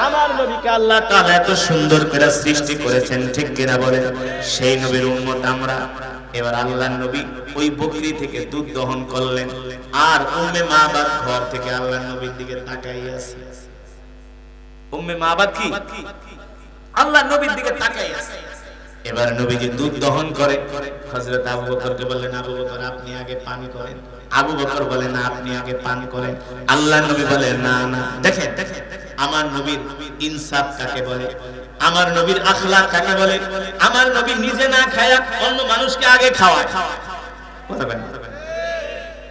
আমার নবীকে আল্লাহ তাআলা এত সুন্দর করে সৃষ্টি করেছেন, ঠিক কিনা বলেন? সেই নবীর উম্মত আমরা। এবার আল্লাহর নবী ওই বকরি থেকে দুধ দহন করলেন, আর উম্মে মাবাদ ঘর থেকে আল্লাহর নবীর দিকে তাকাইয়া আছে। উম্মে মাবাদ কি আল্লাহর নবীর দিকে তাকাইয়া আছে। এবার নবীজি দুধ দহন করে, হযরত আবু বকরকে বললেন, আবু বকর আপনি আগে পান করেন। আবু বকর বলেন, না আপনি আগে পান করেন। আল্লাহর নবী বলেন, না না। দেখেন আমার নবীর ইনসাফ কাকে বলে, আমার নবীর আখলাক কাকে বলে। আমার নবী নিজে না খায়া অন্য মানুষকে আগে খাওয়ায়।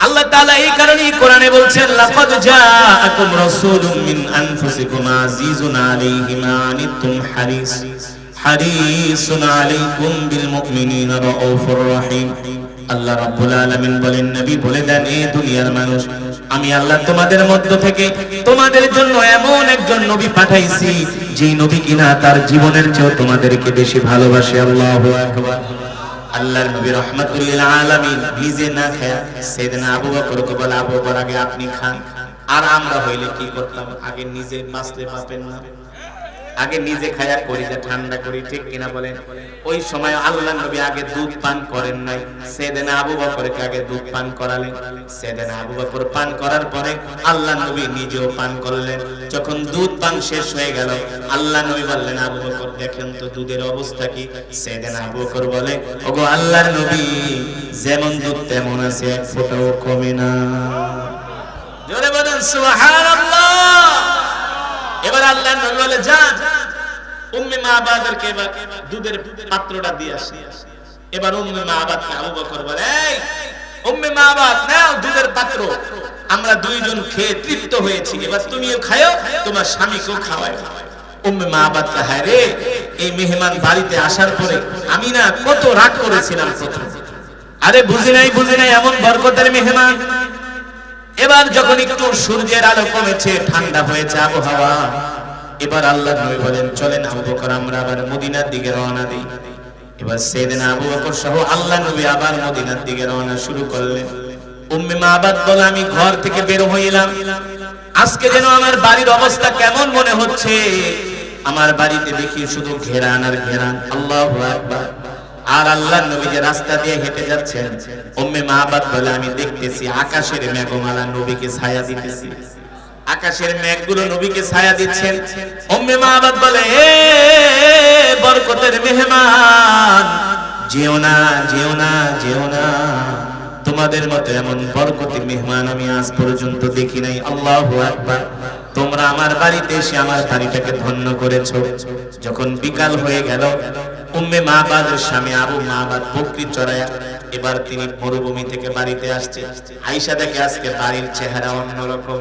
আল্লাহ তাআলা এই কারণেই কোরআনে বলছেন, লাকাদ জাআকুম রাসূলুম মিন আনফুসিকুম আজিজুন আলাইহি মা আনিতুম হারিসুন আলাইকুম বিল মুমিনিনা রাউফুর রহিম। আল্লাহ রাব্বুল আলামিন বলেন, নবী বলে দেন, এই দুনিয়ার মানুষ, আমি আল্লাহ তোমাদের মধ্য থেকে তোমাদের জন্য এমন একজন নবী পাঠাইছি, যেই নবী কিনা তার জীবনের চেয়ে তোমাদেরকে বেশি ভালোবাসে। আল্লাহু আকবার। আল্লাহর নবী রাহমাতুল লিল আলামিন নিজে না খায়া সাইয়েদনা আবু বকরকে বলে, আবু বকর আগে আপনি খান। আর আমরা হইলে কি করতাম? আগে নিজে বাঁচলে পাবেন না, আগে নিজে খায়া কলিজা ঠান্ডা করি, ঠিক কিনা বলেন? ওই সময় আল্লাহর নবী আগে দুধ পান করেন নাই, সাইয়েদনা আবু বকরকে আগে দুধ পান করালেন। সাইয়েদনা আবু বকর পান করার পরে আল্লাহর নবী নিজেও পান করলেন। যখন দুধ পান শেষ হয়ে গেল, আল্লাহর নবী বললেন, আবু বকর দেখেন তো দুধের অবস্থা কি? সাইয়েদনা আবু বকর বলে, ওগো আল্লাহর নবী, যেমন দুধ তেমন আছে, এক ফোঁটাও কমে না। জোরে বলেন সুবহানাল্লাহ। এবার আল্লাহর নবী বলে, যান উম্মে মাবাদকে এবার দুধের পাত্রটা দিয়ে আসি। এবার উম্মে মাবাদকে আবু বকর বলে, এই উম্মে মাবাদ নাও দুধের পাত্র, আমরা দুইজন খেয়ে তৃপ্ত হয়েছি, এবার তুমিও খাও, তোমার স্বামীকেও খাওয়াও। উম্মে মাবাদ কে, হায় রে, এই মেহমান বাড়িতে আসার পরে আমি না কত রাগ করেছিলাম প্রথম। আরে বুঝি নাই এমন বরকতের মেহমান। এবার যখন একটু সূর্যের আলো কমেছে, ঠান্ডা হয়েছে আবহাওয়া, এবার আল্লাহর নবী বলেন, চলেন আবু বকর আমরা আবার মদিনার দিকে রওনা দিই। এবার সাইয়েদনা আবু বকর সহ আল্লাহর নবী আবার মদিনার দিকে রওনা শুরু করলেন। উম্মে মাবাদ বলে, আমি ঘর থেকে বের হইলাম, আজকে যেন আমার বাড়ির অবস্থা কেমন মনে হচ্ছে। আমার বাড়িতে দেখি শুধু ঘেরান আর ঘেরান। আল্লাহু আকবার। আর আল্লাহর নবী যে রাস্তা দিয়ে হেঁটে যাচ্ছেন, উম্মে মাবাদ বলে, আমি দেখতেছি আকাশের মেঘমালা নবীকে ছায়া দিতেছে, আকাশের মেঘগুলো নবীকে ছায়া দিচ্ছেন। উম্মে মাবাদ বলে, এ বরকতের মেহমান, যেও না যেও না যেও না, তোমাদের মতো এমন বরকতি মেহমান আমি আজ পর্যন্ত দেখি নাই। আল্লাহু আকবার। তোমরা আমার বাড়িতে এসে আমার বাড়িটাকে ধন্য করেছো। যখন বিকাল হয়ে গেল, উম্মে মাবাদের স্বামী আবু মাবাদ বকরি চড়ায়া এবার তিনি মরুভূমি থেকে বাড়িতে আসছে। আয়েশা দেখে আজকে বাড়ির চেহারা অন্যরকম,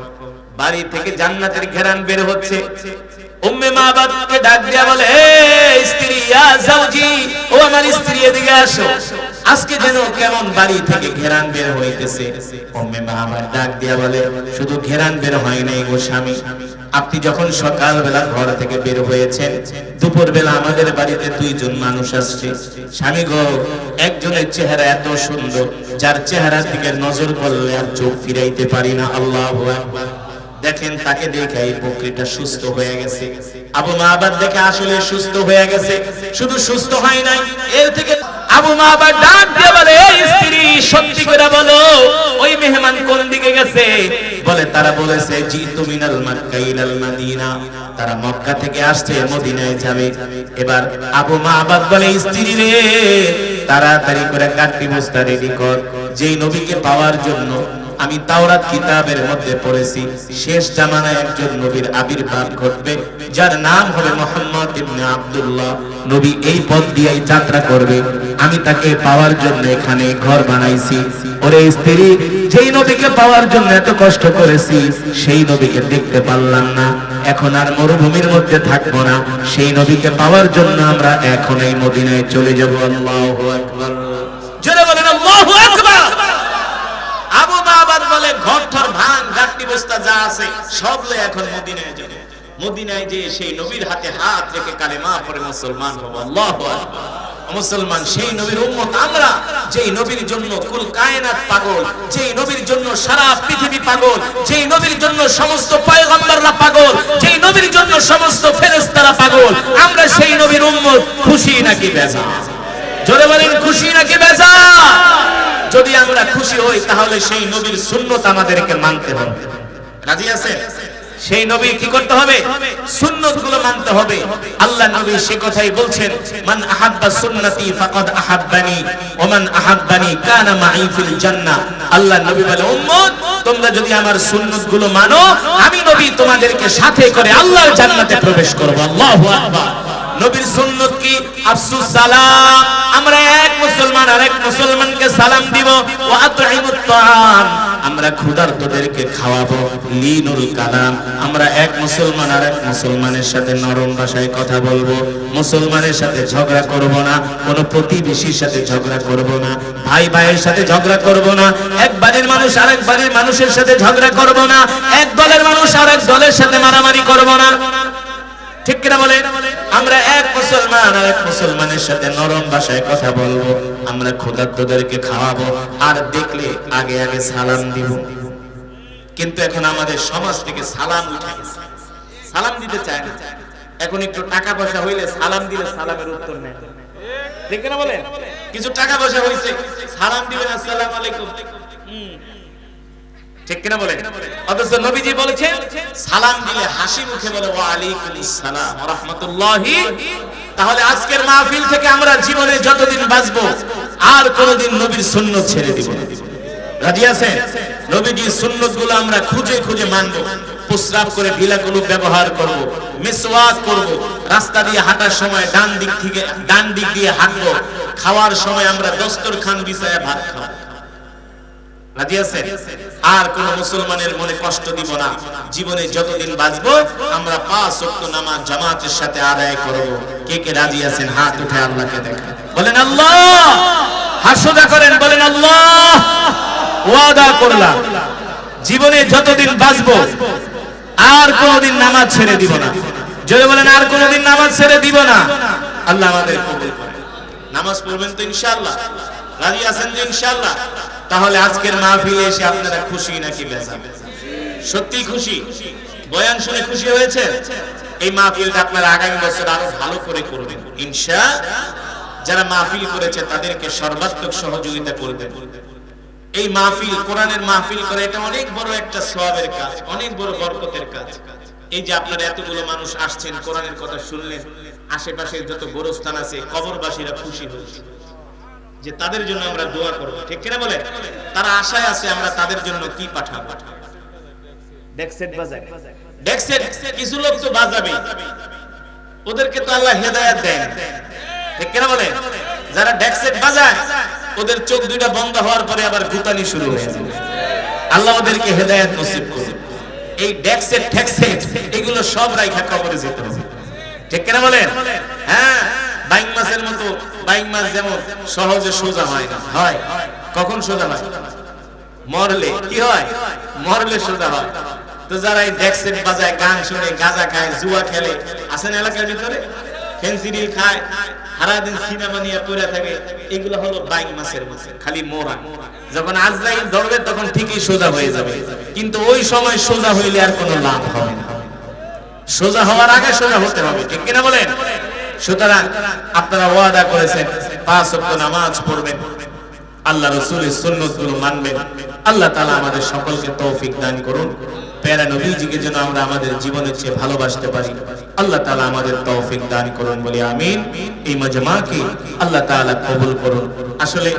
বাড়ি থেকে জান্নাতের ঘেরান বের হচ্ছে। উম্মে মাবাদকে ডাক দিয়া বলে, হে স্ত্রী, ইয়া জাওজি, ও আমার স্ত্রী এদিকে আসো, আজকে যেন কেমন বাড়ি থেকে ঘেরান বের হইতেছে। উম্মে মাবাদ ডাক দিয়া বলে, শুধু ঘেরান বের হয় নাই গো স্বামী, আপনি যখন সকালবেলা ঘর থেকে বের হয়েছেন, দুপুরবেলা আমাদের বাড়িতে দুইজন মানুষ আসছে। স্বামী গো, একজনের চেহারা এত সুন্দর, যার চেহারার দিকে নজর করলে আর চোখ ফিরাইতে পারি না। আল্লাহু আকবার। দেখেন তাকে দেখে এই বকরিটা সুস্থ হয়ে গেছে। আবু মাবাদ দেখে আসলে সুস্থ হয়ে গেছে, শুধু সুস্থ হয় নাই, এর থেকে আবু মাবাদ ডাক দিয়ে বলে, এই স্ত্রী সত্যি করে বলো, ওই মেহমান কোন দিকে গেছে? বলে, তারা বলেছে জিতু মিনাল মক্কা ইলাল মদিনা, তারা মক্কা থেকে আসছে মদিনায় যাবে। এবার আবু মাবাদ বলে, স্ত্রী রে, তাড়াতাড়ি করে কাটতি বস্তা রেডি কর, যেই নবীকে পাওয়ার জন্য আমি তাওরাত কিতাবের মধ্যে পড়েছি, শেষ জামানায় একজন নবীর আবির্ভাব ঘটবে, যার নাম হবে মুহাম্মদ ইবনে আব্দুল্লাহ। নবী এই পথ দিয়েই যাত্রা করবে, আমি তাকে পাওয়ার জন্য এখানে ঘর বানাইছি। ওরে স্ত্রী, যেই নবীকে পাওয়ার জন্য এত কষ্ট করেছি, সেই নবীকে দেখতে পারলাম না, এখন আর মরুভূমির মধ্যে থাকবো না, সেই নবীকে পাওয়ার জন্য আমরা এখন এই মদিনায় চলে যাব। আল্লাহু আকবার। জোরে বলেন আল্লাহু আকবার। আবু মাবাদ বলে, ঘরটার ভাঙ গাট্টি বস্তা যা আছে সব লয়ে এখন মদিনায় যাব। মদিনায় যে সেই নবীর হাতে হাত রেখে কালেমা পড়ে মুসলমান হব। আল্লাহু আকবার। মুসলমান সেই নবীর উম্মত আমরা, যেই নবীর জন্য কুল কায়নাত পাগল, যেই নবীর জন্য সারা পৃথিবী পাগল, যেই নবীর জন্য সমস্ত পয়গম্বররা পাগল, যেই নবীর জন্য সমস্ত ফেরেশতারা পাগল, আমরা সেই নবীর উম্মত, খুশি নাকি বেজার? জোরে বলেন খুশি নাকি বেজার? যদি আমরা খুশি হই তাহলে সেই নবীর সুন্নাত আমাদেরকে মানতে হবে। রাজি আছেন? সেই নবী কি করতে হবে? সুন্নাতগুলো মানতে হবে। আল্লাহ নবী সে কথাই বলছেন, মান আহাব্বা সুন্নতি ফাকাদ আহাব্বানি ওয়া মান আহাব্বানি কানা মাই ফিল জান্নাহ। আল্লাহ নবী বলে, উম্মত তোমরা যদি আমার সুন্নাতগুলো মানো, আমি নবী তোমাদেরকে সাথে করে আল্লাহর জান্নাতে প্রবেশ করব। আল্লাহু আকবার। নবীর সুন্নাত কি? আফসুস সালাম, আমরা এক মুসলমান আরেক মুসলমানকে সালাম দিব। ওয়া আতইমুত তাআম, আমরা ক্ষুধার্তদেরকে খাওয়াবো। লিনুল কালাম, আমরা এক মুসলমান আরেক মুসলমানের সাথে নরম ভাষায় কথা বলবো। মুসলমানের সাথে ঝগড়া করব না, কোনো প্রতিবেশীর সাথে ঝগড়া করব না, ভাই ভাইয়ের সাথে ঝগড়া করব না, এক বাড়ির মানুষ আরেক বাড়ির মানুষের সাথে ঝগড়া করব না, এক দলের মানুষ আরেক দলের সাথে মারামারি করব না। ঠিক কিনা বলেন? আমরা এক মুসলমান আর এক মুসলমানের সাথে নরম ভাষায় কথা বলবো, আমরা ক্ষুধার্তদেরকে খাওয়াবো, আর দেখলে আগে আগে সালাম দিব। কিন্তু এখন আমাদের সমাজ থেকে সালাম উঠে গেছে, সালাম দিতে চায় না। এখন একটু টাকা পয়সা হইলে সালাম দিলে সালামের উত্তর নেয়। ঠিক কিনা বলেন? কিছু টাকা পয়সা হইছে, সালাম দিবেন আসসালামু আলাইকুম, ঠিক কিনা বলেন? অথচ নবীজি বলেছেন সালাম দিলে হাসি মুখে বলে ওয়া আলাইকুমুস সালাম ওয়া রাহমাতুল্লাহি। তাহলে আজকের মাহফিল থেকে আমরা জীবনে যতদিন বাঁচবো আর কোনদিন নবীর সুন্নাত ছেড়ে দিব না। রাজি আছেন? নবীজির সুন্নাতগুলো আমরা খুঁজে খুঁজে মানবো, প্রস্রাব করে ঢিলাগুলো ব্যবহার করব, মিসওয়াক করব, রাস্তা দিয়ে হাঁটার সময় ডান দিক দিয়ে হাঁটবো, খাওয়ার সময় আমরা দস্তরখান বিছায়া ভাত খাবো। রাজি আছেন? আর কোন মুসলমানের মনে কষ্ট দিব না। জীবনে যতদিন বাঁচবো আমরা 5 ওয়াক্ত নামাজ জামাতের সাথে আদায় করব। কে কে রাজি আছেন? হাত উঠে আল্লাহকে দেখা বলেন আল্লাহ। হাসদা করেন, বলেন আল্লাহ। ওয়াদা করলাম জীবনে যতদিন বাঁচবো আর কোনদিন নামাজ ছেড়ে দিব না। যদি বলেন আর কোনদিন নামাজ ছেড়ে দিব না। আল্লাহ আমাদের কবুল করেন। নামাজ পড়বেন তো ইনশাআল্লাহ? রাজি আছেন যে ইনশাআল্লাহ? তাহলে আজকের মাহফিলে এসে আপনারা খুশি নাকি বেজার? সত্যি খুশি? বয়ান শুনে খুশি হয়েছে? এই মাহফিলটা আপনারা আগামী বছর আরো ভালো করে করবেন ইনশাআল্লাহ। যারা মাহফিল করেছে তাদেরকে সর্বাত্মক সহযোগিতা করবেন। এই মাহফিল, কোরআনের মাহফিল করে, এটা অনেক বড় একটা সওয়াবের কাজ, অনেক বড় বরকতের কাজ। এই যে আপনারা এতগুলো মানুষ আসছেন, কোরআনের কথা শুনলেন, আশেপাশে যত গোরস্থান আছে কবরবাসীরা খুশি হয়েছে যে তাদের জন্য আমরা দোয়া করব। ঠিক কিনা বলেন? তারা আশায় আছে আমরা তাদের জন্য কি পাঠাবো। ডেক্সেট বাজায়, ডেক্সেট কিছু লোক তো বাজাবে, ওদেরকে তো আল্লাহ হেদায়েত দেন। ঠিক কিনা বলেন? যারা ডেক্সেট বাজায় ওদের চোখ দুইটা বন্ধ হওয়ার পরে আবার গুতানি শুরু হয়ে যায়। আল্লাহ ওদেরকে হেদায়েত নসিব করুন। এই ডেক্সেট ঠেক্সেট এগুলো সব রাইখা কবরে যেতে হবে। ঠিক কিনা বলেন? হ্যাঁ, বাইং মাছের মতো, বাইং মাছ যেমন সহজে সোজা হয় না, হয় কখন সোজা হয়? মরলে। কি হয়? মরলে সোজা হয়। তো যারা এই ডেক্সেট বাজায়, গান শুনে, গাঁজা খায়, জুয়া খেলে, আসেন এলাকার ভিতরে, ফেন্সিডিল খায়, সারাদিন সিনেমা নিয়ে পড়ে থাকে, এগুলো হলো বাইং মাছের মতো, খালি মোরা। যখন আজরাইল ধরবে তখন ঠিকই সোজা হয়ে যাবে, কিন্তু ওই সময় সোজা হইলে আর কোনো লাভ হবে না। সোজা হওয়ার আগে সোজা হতে হবে। ঠিক কিনা বলেন? সুতরাং আপনারা ওয়াদা করেছেন 5 ওয়াক্ত নামাজ পড়বেন, আল্লাহ রাসূলের সুন্নাতগুলো মানবেন। আল্লাহ তাআলা আমাদের সকলকে তৌফিক দান করুন। প্যারা নবীজিকে যেন আমরা আমাদের জীবনের চেয়ে ভালোবাসতে পারি, আল্লাহ তাআলা আমাদের তৌফিক দান করুন বলি আমিন। এই মাজমাকে আল্লাহ তাআলা কবুল করুন। আসলে